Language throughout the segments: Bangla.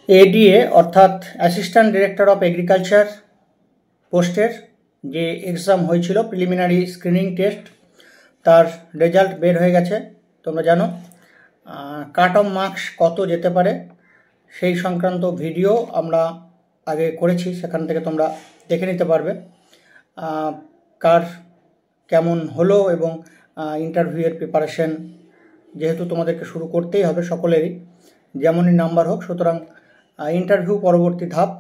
এডিএ অর্থাৎ অ্যাসিস্ট্যান্ট ডিরেক্টর অফ এগ্রিকালচার পোস্টের যে এক্সাম হয়েছিল প্রিলিমিনারি স্ক্রিনিং টেস্ট, তার রেজাল্ট বের হয়ে গেছে। তোমরা জানো কাট অফ মার্কস কত যেতে পারে সেই সংক্রান্ত ভিডিও আমরা আগে করেছি, সেখান থেকে তোমরা দেখে নিতে পারবে কার কেমন হলো এবং ইন্টারভিউয়ের প্রিপারেশন যেহেতু তোমাদেরকে শুরু করতেই হবে সকলেরই, যেমনই নাম্বার হোক। সুতরাং ইন্টারভিউ পরবর্তী ধাপ,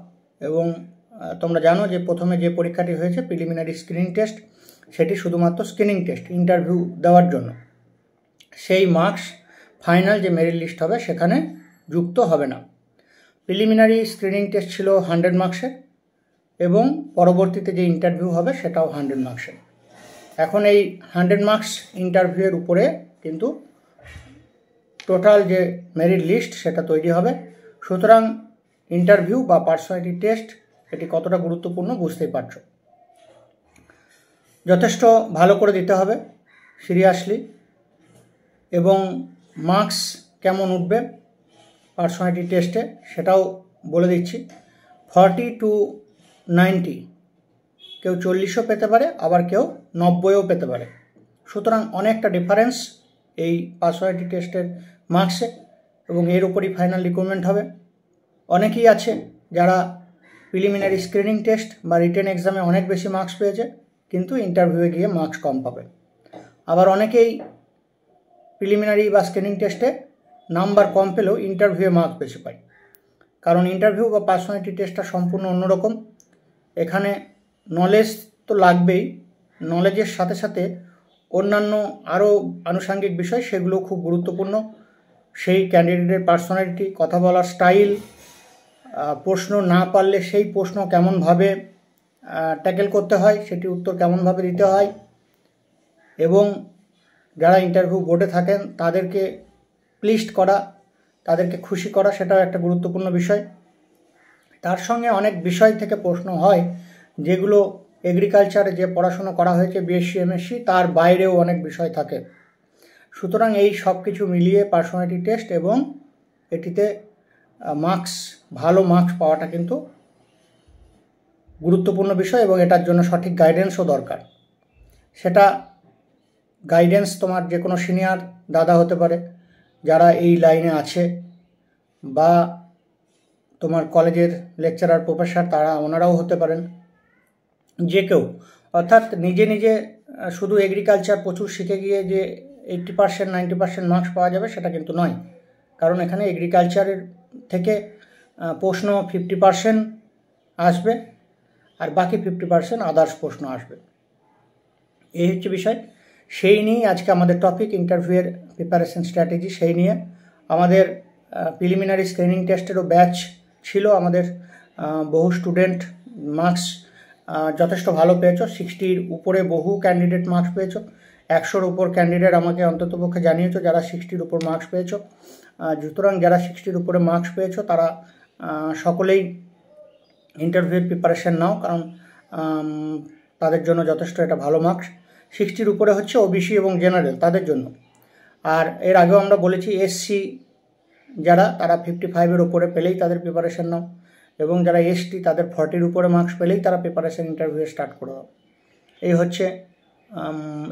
এবং তোমরা জানো যে প্রথমে যে পরীক্ষাটি হয়েছে প্রিলিমিনারি স্ক্রিনিং টেস্ট, সেটি শুধুমাত্র স্ক্রিনিং টেস্ট, ইন্টারভিউ দেওয়ার জন্য। সেই মার্কস ফাইনাল যে মেরিট লিস্ট হবে সেখানে যুক্ত হবে না। প্রিলিমিনারি স্ক্রিনিং টেস্ট ছিল 100 মার্কসের এবং পরবর্তীতে যে ইন্টারভিউ হবে সেটাও 100 মার্কসের। এখন এই 100 মার্কস ইন্টারভিউয়ের উপরে কিন্তু টোটাল যে মেরিট লিস্ট সেটা তৈরি হবে। সুতরাং ইন্টারভিউ বা পার্সোনালিটি টেস্ট এটি কতটা গুরুত্বপূর্ণ বুঝতেই পারছো। যথেষ্ট ভালো করে দিতে হবে সিরিয়াসলি, এবং মার্কস কেমন উঠবে পার্সোনালিটি টেস্টে সেটাও বলে দিচ্ছি। 40 to 90, কেউ 40ও পেতে পারে, আবার কেউ 90ও পেতে পারে। সুতরাং অনেকটা ডিফারেন্স এই পার্সোনালিটি টেস্টের মার্কসে, এবং এর উপরই ফাইনাল রিক্রুটমেন্ট হবে। অনেকেই আছে যারা প্রিলিমিনারি স্ক্রিনিং টেস্ট বা রিটেন এক্সামে অনেক বেশি মার্কস পেয়েছে, কিন্তু ইন্টারভিউয়ে গিয়ে মার্কস কম পাবে। আবার অনেকেই প্রিলিমিনারি বা স্ক্রিনিং টেস্টে নাম্বার কম পেলেও ইন্টারভিউয়ে মার্কস বেশি পায়। কারণ ইন্টারভিউ বা পার্সোনালিটি টেস্টটা সম্পূর্ণ অন্যরকম। এখানে নলেজ তো লাগবেই, নলেজের সাথে সাথে অন্যান্য আরও আনুষঙ্গিক বিষয় সেগুলো খুব গুরুত্বপূর্ণ। সেই ক্যান্ডিডেটের পার্সোনালিটি, কথা বলার স্টাইল, প্রশ্ন না পারলে সেই প্রশ্ন কেমনভাবে ট্যাকেল করতে হয়, সেটি উত্তর কেমনভাবে দিতে হয়, এবং যারা ইন্টারভিউ বোর্ডে থাকেন তাদেরকে প্লিজড করা, তাদেরকে খুশি করা, সেটাও একটা গুরুত্বপূর্ণ বিষয়। তার সঙ্গে অনেক বিষয় থেকে প্রশ্ন হয় যেগুলো এগ্রিকালচারে যে পড়াশুনো করা হয়েছে বিএসসি এমএসসি তার বাইরেও অনেক বিষয় থাকে। সুতরাং এই সব কিছু মিলিয়ে পার্সোনালিটি টেস্ট এবং এটিতে মার্কস, ভালো মার্কস পাওয়াটা কিন্তু গুরুত্বপূর্ণ বিষয়, এবং এটার জন্য সঠিক গাইডেন্সও দরকার। সেটা গাইডেন্স তোমার যে কোনো সিনিয়র দাদা হতে পারে যারা এই লাইনে আছে, বা তোমার কলেজের লেকচারার প্রফেসর, ওনারাও হতে পারেন, যে কেউ। অর্থাৎ নিজে নিজে শুধু এগ্রিকালচার প্রচুর শিখে গিয়ে যে 80% 90% মার্কস পাওয়া যাবে সেটা কিন্তু নয়। কারণ এখানে এগ্রিকালচারের থেকে প্রশ্ন 50% আসবে, আর বাকি 50% আদার্স প্রশ্ন আসবে। এই হচ্ছে বিষয়। সেই নিয়েই আজকে আমাদের টপিক, ইন্টারভিউয়ের প্রিপারেশন স্ট্র্যাটেজি। সেই নিয়ে আমাদের প্রিলিমিনারি স্ক্রিনিং টেস্টেরও ব্যাচ ছিল। আমাদের বহু স্টুডেন্ট মার্কস যথেষ্ট ভালো পেয়েছো, 60-র উপরে বহু ক্যান্ডিডেট মার্কস পেয়েছো। 100-র উপর ক্যান্ডিডেট আমাকে অন্ততপক্ষে জানিয়েছো যারা 60-র উপর মার্কস পেয়েছো। সুতরাং যারা 60-র উপরে মার্কস পেয়েছো তারা সকলেই ইন্টারভিউয়ের প্রিপারেশন নাও, কারণ তাদের জন্য যথেষ্ট এটা ভালো মার্কস। 60-র উপরে হচ্ছে ওবিসি এবং জেনারেল, তাদের জন্য। আর এর আগেও আমরা বলেছি এসসি যারা, তারা 55-এর উপরে পেলেই তাদের প্রিপারেশন নাও, এবং যারা এসটি তাদের 40-র উপরে মার্কস পেলেই তারা প্রিপারেশন ইন্টারভিউ স্টার্ট করে দাও। এই হচ্ছে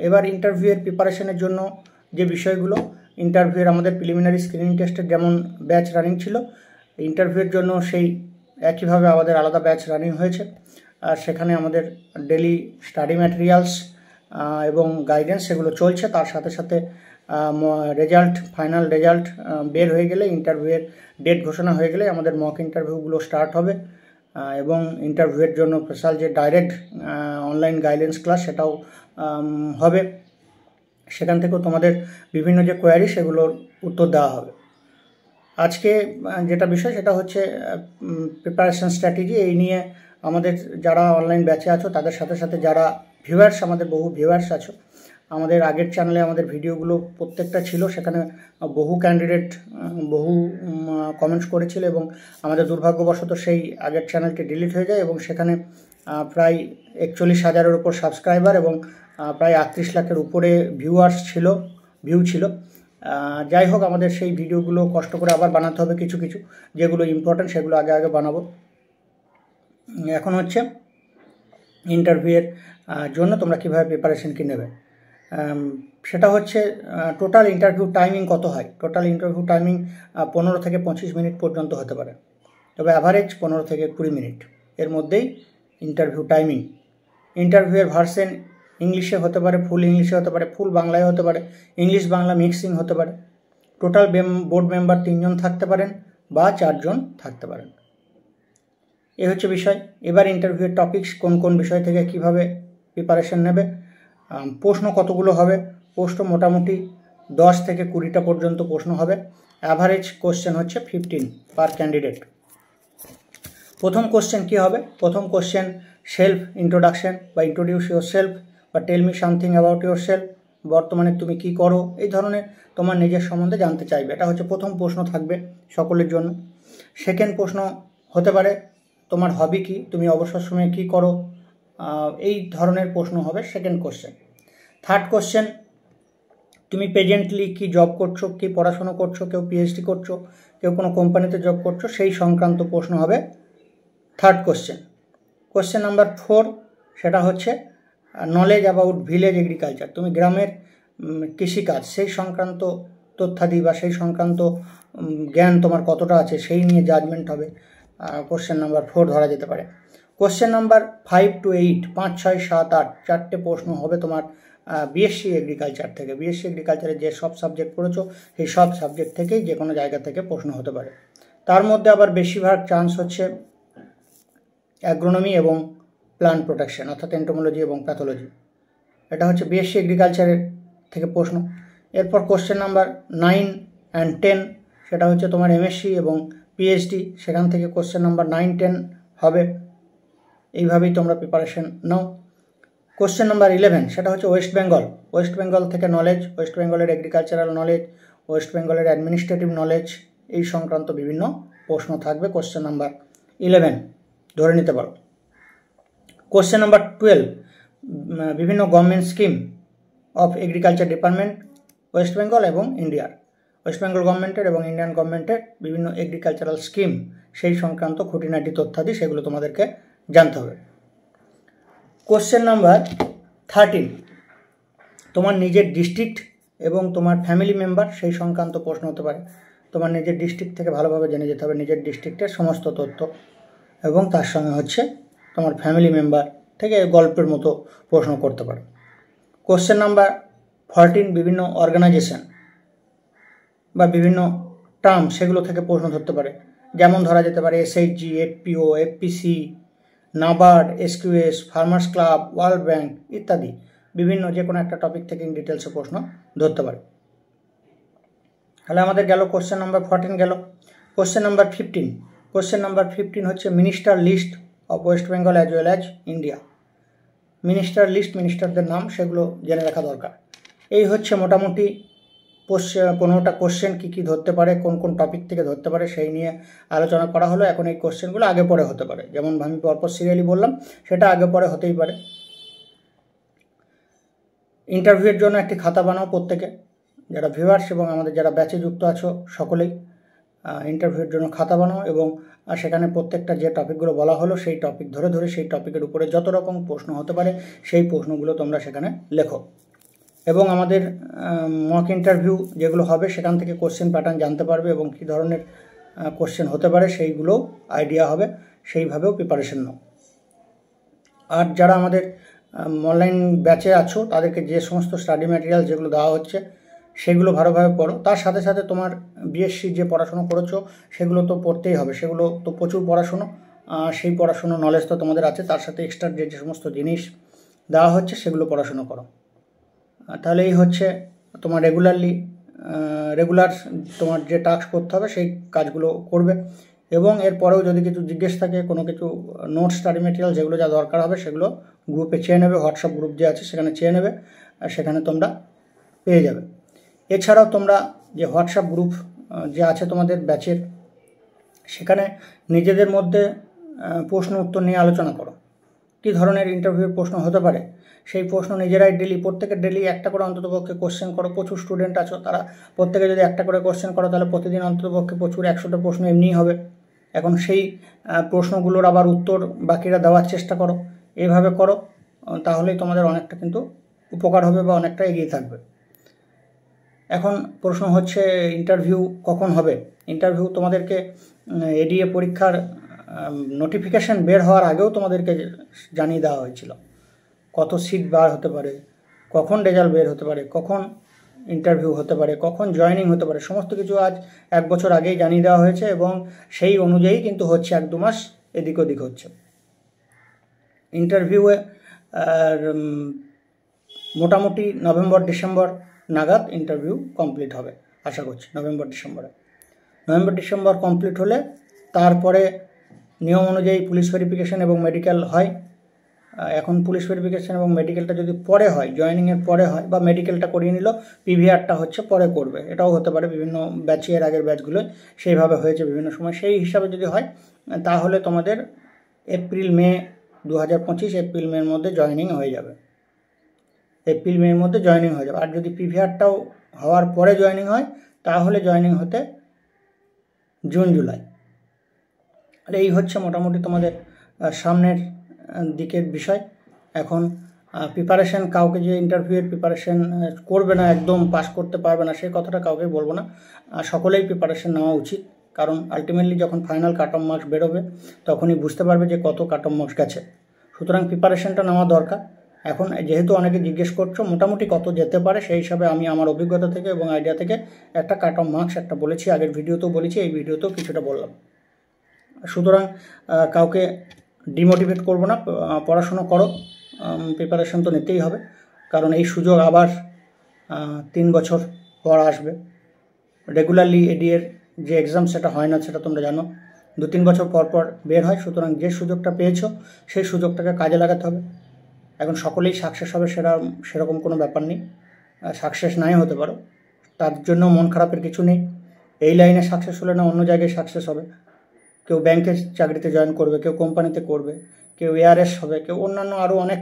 এবার ইন্টারভিউয়ের প্রিপারেশনের জন্য যে বিষয়গুলো, ইন্টারভিউয়ের আমাদের প্রিলিমিনারি স্ক্রিনিং টেস্টের যেমন ব্যাচ রানিং ছিল, ইন্টারভিউয়ের জন্য সেই একইভাবে আমাদের আলাদা ব্যাচ রানিং হয়েছে। আর সেখানে আমাদের ডেলি স্টাডি ম্যাটেরিয়ালস এবং গাইডেন্স সেগুলো চলছে। তার সাথে সাথে ফাইনাল রেজাল্ট বের হয়ে গেলে, ইন্টারভিউয়ের ডেট ঘোষণা হয়ে গেলে আমাদের মক ইন্টারভিউগুলো স্টার্ট হবে, এবং ইন্টারভিউয়ের জন্য স্পেশাল যে ডাইরেক্ট অনলাইন গাইডেন্স ক্লাস সেটাও হবে। সেখান থেকেও তোমাদের বিভিন্ন যে কোয়ারি সেগুলোর উত্তর দেওয়া হবে। আজকে যেটা বিষয় সেটা হচ্ছে প্রিপারেশন স্ট্র্যাটেজি। এই নিয়ে আমাদের যারা অনলাইন ব্যাচে আছো তাদের সাথে সাথে যারা ভিউয়ার্স, আমাদের বহু ভিউয়ার্স আছো, আমাদের আগের চ্যানেলে আমাদের ভিডিওগুলো প্রত্যেকটা ছিল, সেখানে বহু ক্যান্ডিডেট বহু কমেন্টস করেছিল, এবং আমাদের দুর্ভাগ্যবশত সেই আগের চ্যানেলটি ডিলিট হয়ে যায়, এবং সেখানে প্রায় 41,000-এর উপর সাবস্ক্রাইবার এবং প্রায় 38 লাখের উপরে ভিউ ছিল। যাই হোক, আমাদের সেই ভিডিওগুলো কষ্ট করে আবার বানাতে হবে, কিছু কিছু যেগুলো ইম্পর্ট্যান্ট সেগুলো আগে আগে বানাবো। এখন হচ্ছে ইন্টারভিউয়ের জন্য তোমরা কীভাবে প্রিপারেশন কি নেবে, সেটা হচ্ছে টোটাল ইন্টারভিউ টাইমিং কত হয়। টোটাল ইন্টারভিউ টাইমিং 15 থেকে 25 মিনিট পর্যন্ত হতে পারে, তবে অ্যাভারেজ 15 থেকে 20 মিনিট এর মধ্যেই ইন্টারভিউ টাইমিং। ইন্টারভিউয়ের ভার্সেন ইংলিশে হতে পারে, ফুল ইংলিশে হতে পারে, ফুল বাংলায় হতে পারে, ইংলিশ বাংলা মিক্সিং হতে পারে। টোটাল বোর্ড মেম্বার 3 জন থাকতে পারেন বা 4 জন থাকতে পারেন। এ হচ্ছে বিষয়। এবার ইন্টারভিউয়ের টপিকস কোন কোন বিষয় থেকে কিভাবে প্রিপারেশন নেবে, প্রশ্ন কতগুলো হবে। প্রশ্ন মোটামুটি 10 থেকে 20টা পর্যন্ত প্রশ্ন হবে। অ্যাভারেজ কোশ্চেন হচ্ছে 15 পার ক্যান্ডিডেট। প্রথম কোশ্চেন কী হবে? প্রথম কোশ্চেন সেলফ ইন্ট্রোডাকশন বা ইন্ট্রোডিউস ইউর সেলফ বা tell me something about yourself, বর্তমানে তুমি কি করো, এই ধরনের তোমার নিজের সম্বন্ধে জানতে চাইবে। এটা হচ্ছে প্রথম প্রশ্ন থাকবে সকলের জন্য। সেকেন্ড প্রশ্ন হতে পারে তোমার হবি কি, তুমি অবসর সময়ে কী করো, এই ধরনের প্রশ্ন হবে সেকেন্ড কোশ্চেন। থার্ড কোশ্চেন তুমি প্রেজেন্টলি কি জব করছো, কি পড়াশোনা করছো, কেউ পিএইচডি করছো, কেউ কোনো কোম্পানিতে জব করছো, সেই সংক্রান্ত প্রশ্ন হবে থার্ড কোশ্চেন। কোশ্চেন নাম্বার 4 সেটা হচ্ছে নলেজ অ্যাবাউট ভিলেজ এগ্রিকালচার, তুমি গ্রামের কৃষিকাজ সেই সংক্রান্ত তথ্যাদি বা সেই সংক্রান্ত জ্ঞান তোমার কতটা আছে সেই নিয়ে জাজমেন্ট হবে। কোশ্চেন নাম্বার 4 ধরা যেতে পারে। কোশ্চেন নাম্বার 5 to 8 5, 6, 7, 8 চারটে প্রশ্ন হবে তোমার বিএসসি এগ্রিকালচার থেকে। বিএসসি এগ্রিকালচারে যে সব সাবজেক্ট পড়েছো সেই সব সাবজেক্ট থেকেই যে কোনো জায়গা থেকে প্রশ্ন হতে পারে। তার মধ্যে আবার বেশিরভাগ চান্স হচ্ছে অ্যাগ্রোনমি এবং প্লান্ট প্রোটেকশন অর্থাৎ এন্টোমোলজি এবং প্যাথোলজি। এটা হচ্ছে বিএসসি এগ্রিকালচারের থেকে প্রশ্ন। এরপর কোশ্চেন নাম্বার 9 and 10 সেটা হচ্ছে তোমার এমএসসি এবং পিএইচডি, সেখান থেকে কোশ্চেন নাম্বার 9, 10 হবে। এইভাবেই তোমরা প্রিপারেশন নাও। কোশ্চেন নাম্বার 11 সেটা হচ্ছে ওয়েস্ট বেঙ্গল। ওয়েস্ট বেঙ্গল থেকে নলেজ, ওয়েস্ট বেঙ্গলের এগ্রিকালচারাল নলেজ, ওয়েস্ট বেঙ্গলের অ্যাডমিনিস্ট্রেটিভ নলেজ, এই সংক্রান্ত বিভিন্ন প্রশ্ন থাকবে কোশ্চেন নাম্বার 11 ধরে নিতে পারো। কোশ্চেন নাম্বার 12 বিভিন্ন government scheme of agriculture department West Bengal এবং ইন্ডিয়ার, ওয়েস্ট বেঙ্গল গভর্নমেন্টের এবং ইন্ডিয়ান গভর্নমেন্টের বিভিন্ন এগ্রিকালচারাল স্কিম সেই সংক্রান্ত খুঁটিনাটি তথ্যাদি সেগুলো তোমাদেরকে জানতে হবে। কোশ্চেন নাম্বার 13 তোমার নিজের ডিস্ট্রিক্ট এবং তোমার ফ্যামিলি মেম্বার সেই সংক্রান্ত প্রশ্ন হতে পারে। তোমার নিজের ডিস্ট্রিক্ট থেকে ভালোভাবে জেনে যেতে হবে নিজের ডিস্ট্রিক্টের সমস্ত তথ্য, এবং তার সঙ্গে হচ্ছে তোমার ফ্যামিলি মেম্বার থেকে গল্পের মতো প্রশ্ন করতে পারে। কোশ্চেন নাম্বার 14 বিভিন্ন অর্গানাইজেশন বা বিভিন্ন টার্ম সেগুলো থেকে প্রশ্ন ধরতে পারে। যেমন ধরা যেতে পারে SHG, FPO, FPC, NABARD, SQS, farmers club, world bank ইত্যাদি বিভিন্ন যে কোনো একটা টপিক থেকে ইন ডিটেলসে প্রশ্ন ধরতে পারে। তাহলে আমাদের গেল কোশ্চেন নাম্বার 14 গেল। কোশ্চেন নাম্বার 15, কোশ্চেন নাম্বার 15 হচ্ছে minister list of West Bengal as well as India. Minister list, মিনিস্টারদের নাম সেগুলো জেনে রাখা দরকার। এই হচ্ছে মোটামুটি 15টা কোশ্চেন কী কী ধরতে পারে, কোন কোন টপিক থেকে ধরতে পারে সেই নিয়ে আলোচনা করা হলো। এখন এই কোশ্চেনগুলো আগে পরে হতে পারে, যেমন আমি পরপর সিরিয়ালি বললাম সেটা আগে পরে হতেই পারে। ইন্টারভিউয়ের জন্য একটি খাতা বানাও প্রত্যেকে, যারা ভিউয়ার্স এবং আমাদের যারা ব্যাচে যুক্ত আছো সকলেই ইন্টারভিউয়ের জন্য খাতা বানাও, এবং সেখানে প্রত্যেকটা যে টপিকগুলো বলা হলো সেই টপিক ধরে ধরে সেই টপিকের উপরে যত রকম প্রশ্ন হতে পারে সেই প্রশ্নগুলো তোমরা সেখানে লেখো। এবং আমাদের মক ইন্টারভিউ যেগুলো হবে সেখান থেকে কোশ্চেন প্যাটার্ন জানতে পারবে এবং কী ধরনের কোশ্চেন হতে পারে সেইগুলো আইডিয়া হবে, সেইভাবেও প্রিপারেশন নাও। আর যারা আমাদের অনলাইন ব্যাচে আছো তাদেরকে যে সমস্ত স্টাডি ম্যাটেরিয়াল যেগুলো দেওয়া হচ্ছে সেগুলো ভালোভাবে পড়ো। তার সাথে সাথে তোমার বিএসসি যে পড়াশোনা করেছো সেগুলো তো পড়তেই হবে, সেগুলো তো প্রচুর পড়াশুনো, সেই পড়াশুনো নলেজ তো তোমাদের আছে, তার সাথে এক্সট্রা যে সমস্ত জিনিস দেওয়া হচ্ছে সেগুলো পড়াশুনো করো। তাহলে এই হচ্ছে তোমার রেগুলার তোমার যে টাস্ক করতে হবে সেই কাজগুলো করবে। এবং এরপরেও যদি কিছু জিজ্ঞেস থাকে, কোনো কিছু নোট স্টাডি ম্যাটেরিয়াল যেগুলো যা দরকার হবে সেগুলো গ্রুপে চেয়ে নেবে, হোয়াটসঅ্যাপ গ্রুপ যে আছে সেখানে চেয়ে নেবে, আর সেখানে তোমরা পেয়ে যাবে। এছাড়াও তোমরা যে হোয়াটসঅ্যাপ গ্রুপ যে আছে তোমাদের ব্যাচের, সেখানে নিজেদের মধ্যে প্রশ্ন উত্তর নিয়ে আলোচনা করো। কী ধরনের ইন্টারভিউর প্রশ্ন হতে পারে সেই প্রশ্ন নিজেরাই প্রত্যেকে ডেলি একটা করে অন্ততপক্ষে কোশ্চেন করো। প্রচুর স্টুডেন্ট আছো, তারা প্রত্যেকে যদি একটা করে কোশ্চেন করো তাহলে প্রতিদিন অন্ততপক্ষে প্রচুর 100টা প্রশ্ন এমনিই হবে। এখন সেই প্রশ্নগুলোর আবার উত্তর বাকিরা দেওয়ার চেষ্টা করো, এইভাবে করো, তাহলেই তোমাদের অনেকটা কিন্তু উপকার হবে বা অনেকটা এগিয়ে থাকবে। এখন প্রশ্ন হচ্ছে ইন্টারভিউ কখন হবে। ইন্টারভিউ তোমাদেরকে এডিএ পরীক্ষার নোটিফিকেশান বের হওয়ার আগেও তোমাদেরকে জানিয়ে দেওয়া হয়েছিল কত সিট বার হতে পারে, কখন রেজাল্ট বের হতে পারে, কখন ইন্টারভিউ হতে পারে, কখন জয়েনিং হতে পারে, সমস্ত কিছু আজ 1 বছর আগেই জানিয়ে দেওয়া হয়েছে এবং সেই অনুযায়ী কিন্তু হচ্ছে, 1-2 মাস এদিক ওদিক হচ্ছে। ইন্টারভিউয়ে মোটামুটি নভেম্বর-ডিসেম্বর নাগাদ ইন্টারভিউ কমপ্লিট হবে আশা করছি। নভেম্বর-ডিসেম্বর কমপ্লিট হলে তারপরে নিয়ম অনুযায়ী পুলিশ ভেরিফিকেশান এবং মেডিকেল হয়। এখন পুলিশ ভেরিফিকেশান এবং মেডিকেলটা যদি পরে হয়, জয়েনিংয়ের পরে হয়, বা মেডিকেলটা করিয়ে নিল, পিভিআরটা হচ্ছে পরে করবে, এটাও হতে পারে। বিভিন্ন ব্যাচে এর আগের ব্যাচগুলো সেইভাবে হয়েছে বিভিন্ন সময়। সেই হিসাবে যদি হয় তাহলে তোমাদের এপ্রিল-মে 2025 এপ্রিল-মের মধ্যে জয়েনিং হয়ে যাবে। আর যদি পিভিআরটাও হওয়ার পরে জয়েনিং হয় তাহলে জয়েনিং হতে জুন-জুলাই। আর এই হচ্ছে মোটামুটি তোমাদের সামনের দিকের বিষয়। এখন প্রিপারেশন, কাউকে যে ইন্টারভিউয়ের প্রিপারেশন করবে না, একদম পাস করতে পারবে না, সেই কথাটা কাউকে বলবো না। সকলেই প্রিপারেশন নেওয়া উচিত, কারণ আলটিমেটলি যখন ফাইনাল কাট অফ মার্কস বেরোবে তখনই বুঝতে পারবে যে কত কাট অফ মার্কস গেছে। সুতরাং প্রিপারেশনটা নেওয়া দরকার। এখন যেহেতু অনেকে জিজ্ঞেস করছো মোটামুটি কত যেতে পারে, সেই হিসাবে আমি আমার অভিজ্ঞতা থেকে এবং আইডিয়া থেকে একটা কাট অফ মার্কস একটা বলেছি, আগের ভিডিওতেও বলেছি, এই ভিডিওতেও কিছুটা বললাম। সুতরাং কাউকে ডিমোটিভেট করব না, পড়াশুনো করো, প্রিপারেশন তো নিতেই হবে, কারণ এই সুযোগ আবার 3 বছর পর আসবে। রেগুলারলি এডিএর যে এক্সাম সেটা হয় না, সেটা তোমরা জানো, 2-3 বছর পর পর বের হয়। সুতরাং যে সুযোগটা পেয়েছো সেই সুযোগটাকে কাজে লাগাতে হবে। এখন সকলেই সাকসেস হবে সেরকম কোনো ব্যাপার নেই, সাকসেস নাই হতে পারো, তার জন্য মন খারাপের কিছু নেই। এই লাইনে সাকসেস হলে না অন্য জায়গায় সাকসেস হবে। কেউ ব্যাংকের চাকরিতে জয়েন করবে, কেউ কোম্পানিতে করবে, কেউ এআরএস হবে, কেউ অন্যান্য আরও অনেক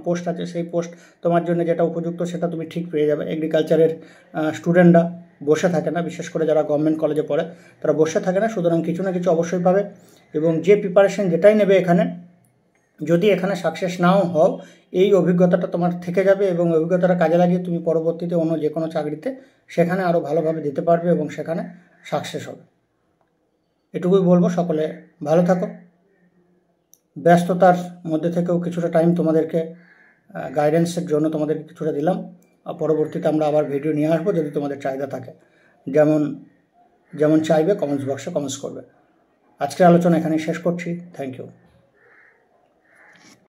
পোস্ট আছে। সেই পোস্ট তোমার জন্য যেটা উপযুক্ত সেটা তুমি ঠিক পেয়ে যাবে। এগ্রিকালচারের স্টুডেন্টরা বসে থাকে না, বিশেষ করে যারা গভর্নমেন্ট কলেজে পড়ে তারা বসে থাকে না। সুতরাং কিছু না কিছু অবশ্যই পাবে, এবং যে প্রিপারেশন যেটাই নেবে এখানে, যদি এখানে সাকসেস নাও হও, এই অভিজ্ঞতাটা তোমার থেকে যাবে এবং অভিজ্ঞতাটা কাজে লাগিয়ে তুমি পরবর্তীতে অন্য যে কোনো চাকরিতে সেখানে আরও ভালোভাবে দিতে পারবে এবং সেখানে সাকসেস হবে। এটুকুই বলবো। সকলে ভালো থাকো। ব্যস্ততার মধ্যে থেকেও কিছুটা টাইম তোমাদেরকে গাইডেন্সের জন্য তোমাদেরকে কিছুটা দিলাম। পরবর্তীতে আমরা আবার ভিডিও নিয়ে আসবো যদি তোমাদের চাহিদা থাকে। যেমন চাইবে কমেন্টস বক্সে কমেন্টস করবে। আজকের আলোচনা এখানেই শেষ করছি। Thank you.